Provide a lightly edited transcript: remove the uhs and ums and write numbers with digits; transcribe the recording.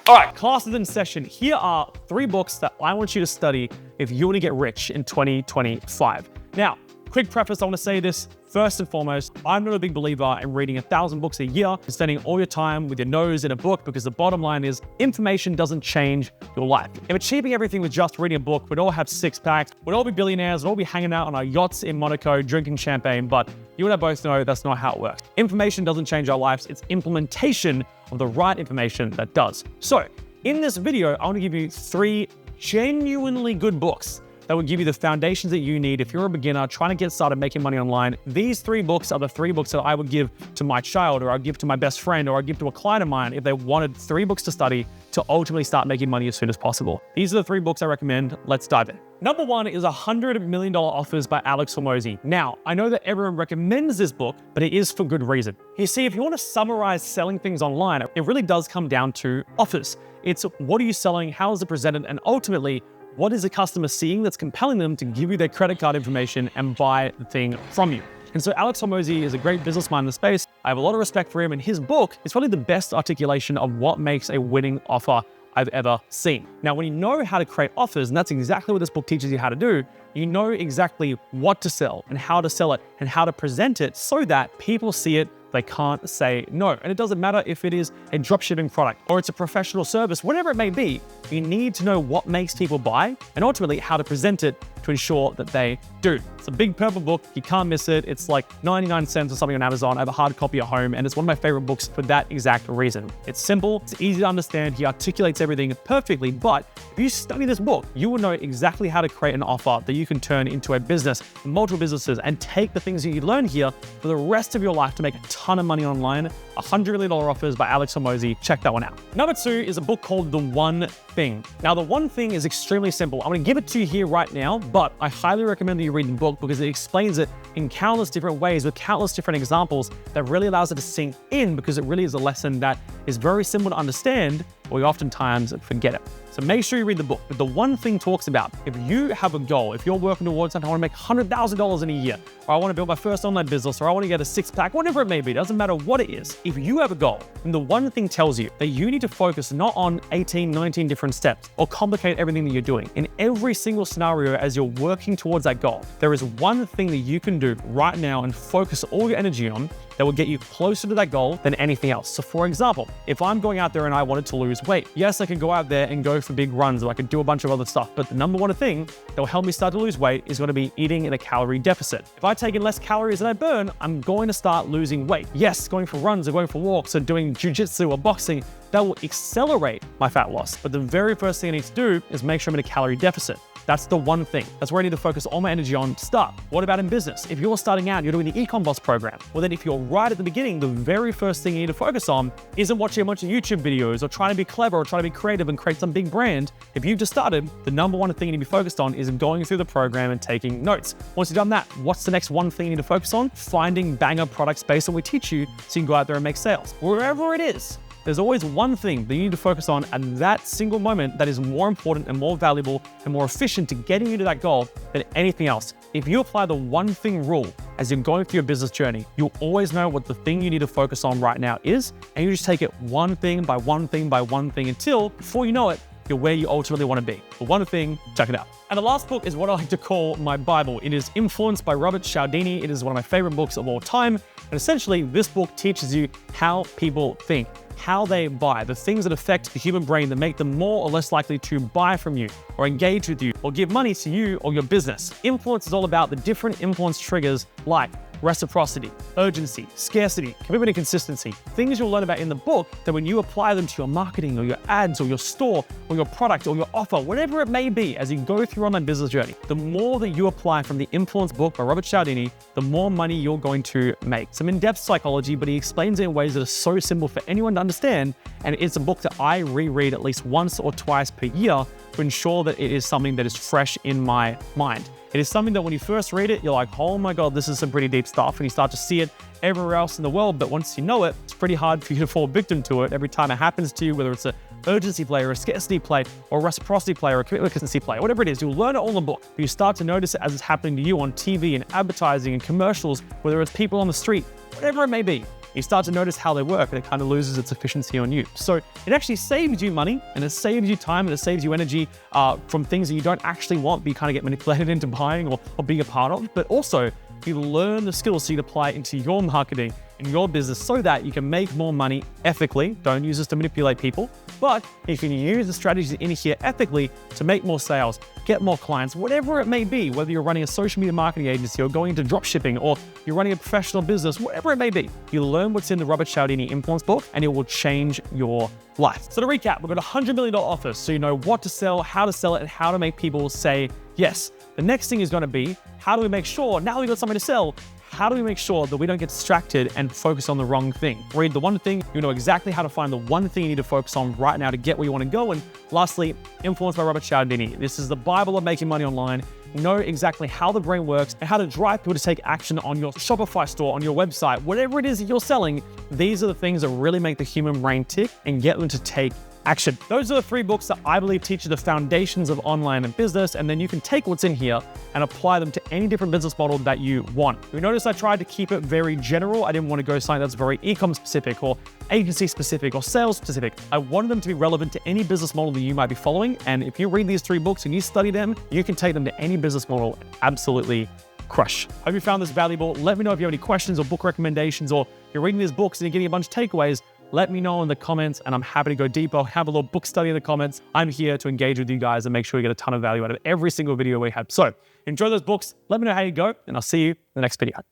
All right, class is in session. Here are 3 books that I want you to study if you want to get rich in 2025. Now, quick preface, I want to say this. First and foremost, I'm not a big believer in reading 1,000 books a year and spending all your time with your nose in a book, because the bottom line is information doesn't change your life. If achieving everything with just reading a book, we'd all have 6-packs, we'd all be billionaires, we'd all be hanging out on our yachts in Monaco, drinking champagne, but you and I both know that's not how it works. Information doesn't change our lives, it's implementation of the right information that does. So, in this video, I want to give you 3 genuinely good books that will give you the foundations that you need if you're a beginner trying to get started making money online. These 3 books are the 3 books that I would give to my child, or I'd give to my best friend, or I'd give to a client of mine if they wanted 3 books to study to ultimately start making money as soon as possible. These are the 3 books I recommend. Let's dive in. Number 1 is $100 Million Offers by Alex Hormozi. Now, I know that everyone recommends this book, but it is for good reason. You see, if you want to summarize selling things online, it really does come down to offers. It's what are you selling, how is it presented, and ultimately, what is the customer seeing that's compelling them to give you their credit card information and buy the thing from you? And so Alex Hormozi is a great business mind in the space. I have a lot of respect for him, and his book is probably the best articulation of what makes a winning offer I've ever seen. Now, when you know how to create offers, and that's exactly what this book teaches you how to do, you know exactly what to sell and how to sell it and how to present it so that people see it, they can't say no. And it doesn't matter if it is a dropshipping product or it's a professional service, whatever it may be, you need to know what makes people buy and ultimately how to present it to ensure that they do. It's a big purple book. You can't miss it. It's like 99 cents or something on Amazon. I have a hard copy at home, and it's one of my favorite books for that exact reason. It's simple. It's easy to understand. He articulates everything perfectly, but if you study this book, you will know exactly how to create an offer that you can turn into a business, multiple businesses, and take the things that you learn here for the rest of your life to make a ton of money online. $100 Million Offers by Alex Hormozi. Check that one out. Number 2 is a book called The One Thing. Now, The One Thing is extremely simple. I'm going to give it to you here right now, but I highly recommend that you read the book because it explains it in countless different ways with countless different examples that really allows it to sink in, because it really is a lesson that is very simple to understand, but we oftentimes forget it. So make sure you read the book. But The One Thing talks about, if you have a goal, if you're working towards something, I want to make $100,000 in a year, or I want to build my first online business, or I want to get a 6-pack, whatever it may be, doesn't matter what it is. If you have a goal, then The One Thing tells you that you need to focus not on 18, 19 different steps or complicate everything that you're doing. In every single scenario, as you're working towards that goal, there is one thing that you can do right now and focus all your energy on that will get you closer to that goal than anything else. So for example, if I'm going out there and I wanted to lose weight, yes, I could go out there and go for big runs, or I could do a bunch of other stuff, but the number 1 thing that will help me start to lose weight is going to be eating in a calorie deficit. If I take in less calories than I burn, I'm going to start losing weight. Yes, going for runs or going for walks or doing jiu-jitsu or boxing, that will accelerate my fat loss. But the very first thing I need to do is make sure I'm in a calorie deficit. That's the one thing. That's where I need to focus all my energy on to start. What about in business? If you're starting out, you're doing the Ecom Boss program. Well, then if you're right at the beginning, the very first thing you need to focus on isn't watching a bunch of YouTube videos or trying to be clever or trying to be creative and create some big brand. If you've just started, the number 1 thing you need to be focused on is going through the program and taking notes. Once you've done that, what's the next one thing you need to focus on? Finding banger products based on what we teach you so you can go out there and make sales. Wherever it is, there's always one thing that you need to focus on at that single moment that is more important and more valuable and more efficient to getting you to that goal than anything else. If you apply the one thing rule as you're going through your business journey, you'll always know what the thing you need to focus on right now is, and you just take it one thing by one thing by one thing until, before you know it, you're where you ultimately want to be. The one thing, check it out. And the last book is what I like to call my Bible. It is Influenced by Robert Cialdini. It is one of my favorite books of all time. And essentially, this book teaches you how people think, how they buy, the things that affect the human brain that make them more or less likely to buy from you or engage with you or give money to you or your business. Influence is all about the different influence triggers like reciprocity, urgency, scarcity, commitment and consistency. Things you'll learn about in the book that when you apply them to your marketing or your ads or your store or your product or your offer, whatever it may be, as you go through your online business journey, the more that you apply from the Influence book by Robert Cialdini, the more money you're going to make. Some in-depth psychology, but he explains it in ways that are so simple for anyone to understand. And it's a book that I reread at least once or twice per year to ensure that it is something that is fresh in my mind. It is something that when you first read it, you're like, oh my God, this is some pretty deep stuff. And you start to see it everywhere else in the world. But once you know it, it's pretty hard for you to fall victim to it every time it happens to you, whether it's an urgency play or a scarcity play or a reciprocity play or a commitment consistency play, whatever it is, you'll learn it all in the book. But you start to notice it as it's happening to you on TV and advertising and commercials, whether it's people on the street, whatever it may be. You start to notice how they work and it kind of loses its efficiency on you. So it actually saves you money and it saves you time and it saves you energy from things that you don't actually want, but you kind of get manipulated into buying or being a part of. But also you learn the skills so you can apply it into your marketing and your business so that you can make more money ethically. Don't use this to manipulate people, but you can use the strategies in here ethically to make more sales, get more clients, whatever it may be, whether you're running a social media marketing agency or going into drop shipping or you're running a professional business, whatever it may be. You learn what's in the Robert Cialdini influence book and it will change your life. So to recap, we've got a $100 million offer so you know what to sell, how to sell it, and how to make people say yes. The next thing is going to be, how do we make sure, now we've got something to sell, how do we make sure that we don't get distracted and focus on the wrong thing? Read the one thing, you know exactly how to find the one thing you need to focus on right now to get where you want to go. And lastly, Influenced by Robert Cialdini. This is the Bible of making money online. You know exactly how the brain works and how to drive people to take action on your Shopify store, on your website, whatever it is that you're selling. These are the things that really make the human brain tick and get them to take action. Those are the 3 books that I believe teach you the foundations of online and business, and then you can take what's in here and apply them to any different business model that you want. You notice I tried to keep it very general. I didn't want to go something that's very e-com specific or agency specific or sales specific. I wanted them to be relevant to any business model that you might be following. And if you read these 3 books and you study them, you can take them to any business model and absolutely crush. Hope you found this valuable. Let me know if you have any questions or book recommendations, or you're reading these books and you're getting a bunch of takeaways. Let me know in the comments and I'm happy to go deeper. Have a little book study in the comments. I'm here to engage with you guys and make sure you get a ton of value out of every single video we have. So enjoy those books. Let me know how you go and I'll see you in the next video.